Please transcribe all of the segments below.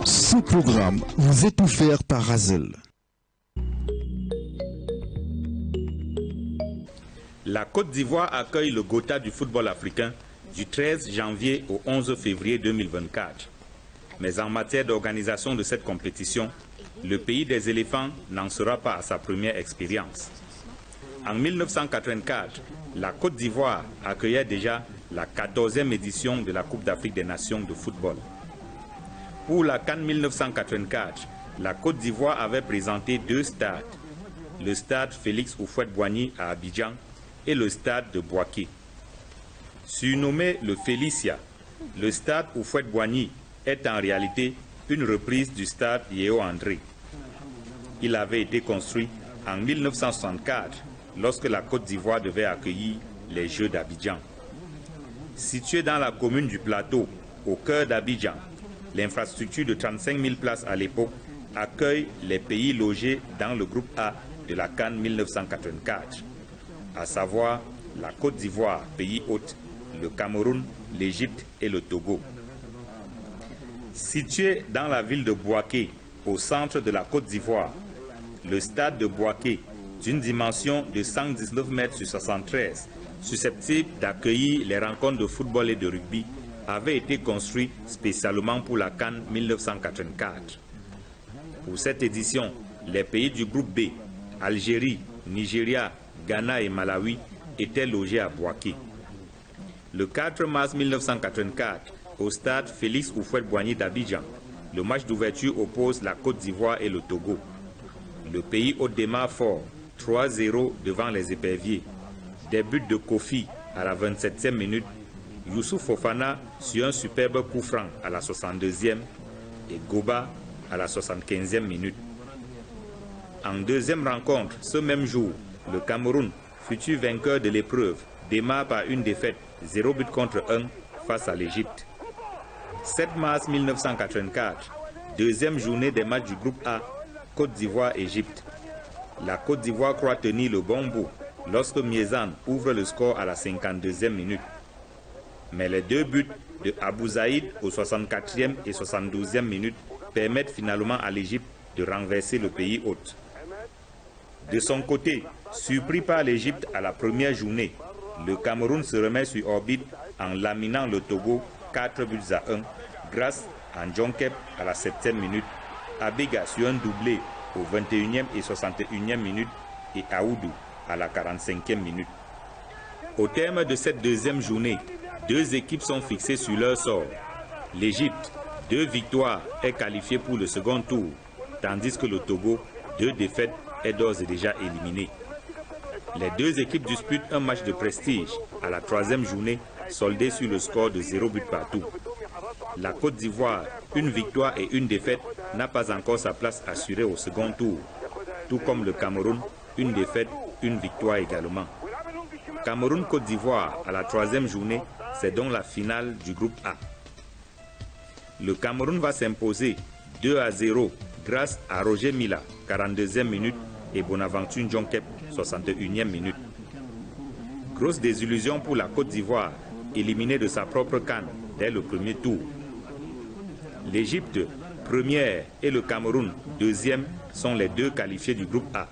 Ce programme vous est offert par Razel. La Côte d'Ivoire accueille le Gotha du football africain du 13 janvier au 11 février 2024. Mais en matière d'organisation de cette compétition, le pays des éléphants n'en sera pas à sa première expérience. En 1984, la Côte d'Ivoire accueillait déjà la 14e édition de la Coupe d'Afrique des Nations de football. Pour la CAN 1984, la Côte d'Ivoire avait présenté deux stades, le stade Félix Houphouët-Boigny à Abidjan et le stade de Bouaké. Surnommé le Félicia, le stade Houphouët-Boigny est en réalité une reprise du stade Yeo André. Il avait été construit en 1964 lorsque la Côte d'Ivoire devait accueillir les Jeux d'Abidjan. Situé dans la commune du Plateau, au cœur d'Abidjan, l'infrastructure de 35 000 places à l'époque accueille les pays logés dans le groupe A de la CAN 1984, à savoir la Côte d'Ivoire, pays hôte, le Cameroun, l'Égypte et le Togo. Situé dans la ville de Bouaké, au centre de la Côte d'Ivoire, le stade de Bouaké, d'une dimension de 119 mètres sur 73, susceptible d'accueillir les rencontres de football et de rugby, avait été construit spécialement pour la CAN 1984. Pour cette édition, les pays du groupe B, Algérie, Nigeria, Ghana et Malawi, étaient logés à Bouaké. Le 4 mars 1984, au stade Félix Houphouët-Boigny d'Abidjan, le match d'ouverture oppose la Côte d'Ivoire et le Togo. Le pays hôte démarre fort, 3-0 devant les éperviers. Des buts de Kofi à la 27e minute, Youssouf Fofana sur un superbe coup franc à la 62e et Goba à la 75e minute. En deuxième rencontre, ce même jour, le Cameroun, futur vainqueur de l'épreuve, démarre par une défaite 0 but contre 1 face à l'Égypte. 7 mars 1984, deuxième journée des matchs du groupe A, Côte d'Ivoire-Égypte. La Côte d'Ivoire croit tenir le bon bout lorsque Miezane ouvre le score à la 52e minute. Mais les deux buts de Abou Zaïd au 64e et 72e minute permettent finalement à l'Égypte de renverser le pays hôte. De son côté, surpris par l'Égypte à la première journée, le Cameroun se remet sur orbite en laminant le Togo 4 buts à 1 grâce à Ndjonkep à la 7e minute, Abega sur un doublé au 21e et 61e minute et Aoudou à la 45e minute. Au terme de cette deuxième journée, deux équipes sont fixées sur leur sort. L'Égypte, 2 victoires, est qualifiée pour le second tour, tandis que le Togo, 2 défaites, est d'ores et déjà éliminé. Les deux équipes disputent un match de prestige à la 3e journée, soldé sur le score de 0 but partout. La Côte d'Ivoire, 1 victoire et 1 défaite, n'a pas encore sa place assurée au second tour, tout comme le Cameroun, 1 défaite, 1 victoire également. Cameroun-Côte d'Ivoire à la 3e journée, c'est donc la finale du groupe A. Le Cameroun va s'imposer 2-0 grâce à Roger Mila, 42e minute, et Bonaventure Ndjonkep, 61e minute. Grosse désillusion pour la Côte d'Ivoire, éliminée de sa propre CAN dès le premier tour. L'Égypte, première, et le Cameroun, deuxième, sont les deux qualifiés du groupe A.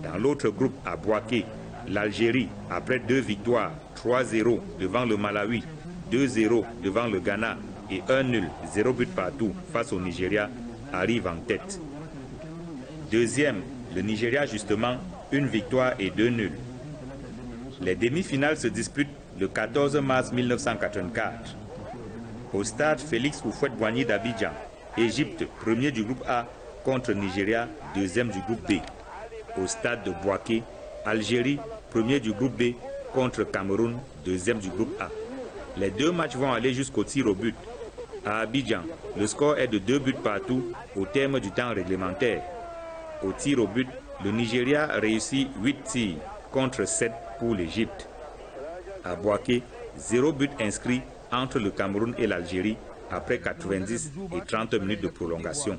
Dans l'autre groupe à Bouaké, l'Algérie, après 2 victoires, 3-0 devant le Malawi, 2-0 devant le Ghana et 1-0, 0 but partout face au Nigeria, arrive en tête. Deuxième, le Nigeria justement, 1 victoire et 2 nuls. Les demi-finales se disputent le 14 mars 1984. Au stade Félix Houphouët-Boigny d'Abidjan, Égypte, premier du groupe A, contre Nigeria, deuxième du groupe B. Au stade de Bouaké, Algérie, premier du groupe B, contre Cameroun, deuxième du groupe A. Les deux matchs vont aller jusqu'au tir au but. À Abidjan, le score est de 2 buts partout au terme du temps réglementaire. Au tir au but, le Nigeria réussit 8 tirs contre 7 pour l'Égypte. À Bouaké, 0 but inscrit entre le Cameroun et l'Algérie après 90 et 30 minutes de prolongation.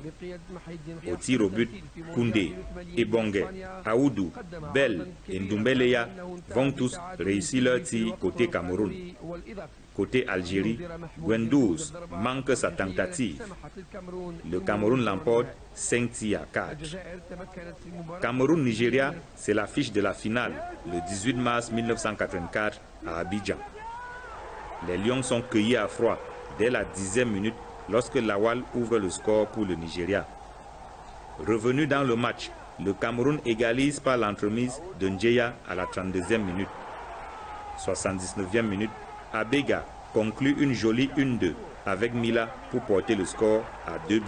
Au tir au but, Koundé, Ebongue, Aoudou, Bell et Ndumbeleya vont tous réussir leur tir côté Cameroun. Côté Algérie, Guendouzi manque sa tentative. Le Cameroun l'emporte 5-4. Cameroun-Nigeria, c'est l'affiche de la finale, le 18 mars 1984 à Abidjan. Les Lions sont cueillis à froid dès la 10e minute lorsque Lawal ouvre le score pour le Nigeria. Revenu dans le match, le Cameroun égalise par l'entremise de Njeya à la 32e minute. 79e minute, Abega conclut une jolie 1-2 avec Mila pour porter le score à 2-1.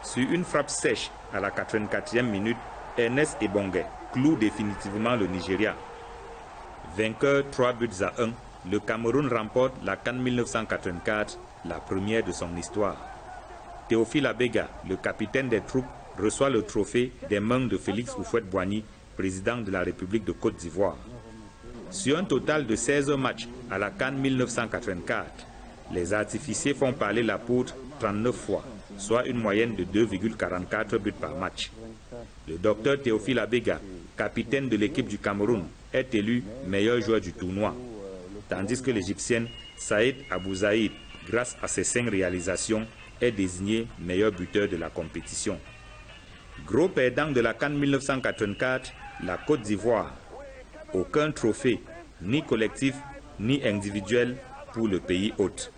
Sur une frappe sèche à la 84e minute, Ernest Ebongue cloue définitivement le Nigeria. Vainqueur 3-1, le Cameroun remporte la CAN 1984, la première de son histoire. Théophile Abega, le capitaine des troupes, reçoit le trophée des mains de Félix Houphouët-Boigny, président de la République de Côte d'Ivoire. Sur un total de 16 matchs à la CAN 1984, les artificiers font parler la poudre 39 fois, soit une moyenne de 2,44 buts par match. Le docteur Théophile Abega, capitaine de l'équipe du Cameroun, est élu meilleur joueur du tournoi, tandis que l'Égyptienne Saïd Abouzaïd, grâce à ses 5 réalisations, est désigné meilleur buteur de la compétition. Gros perdant de la CAN 1984, la Côte d'Ivoire. Aucun trophée, ni collectif, ni individuel pour le pays hôte.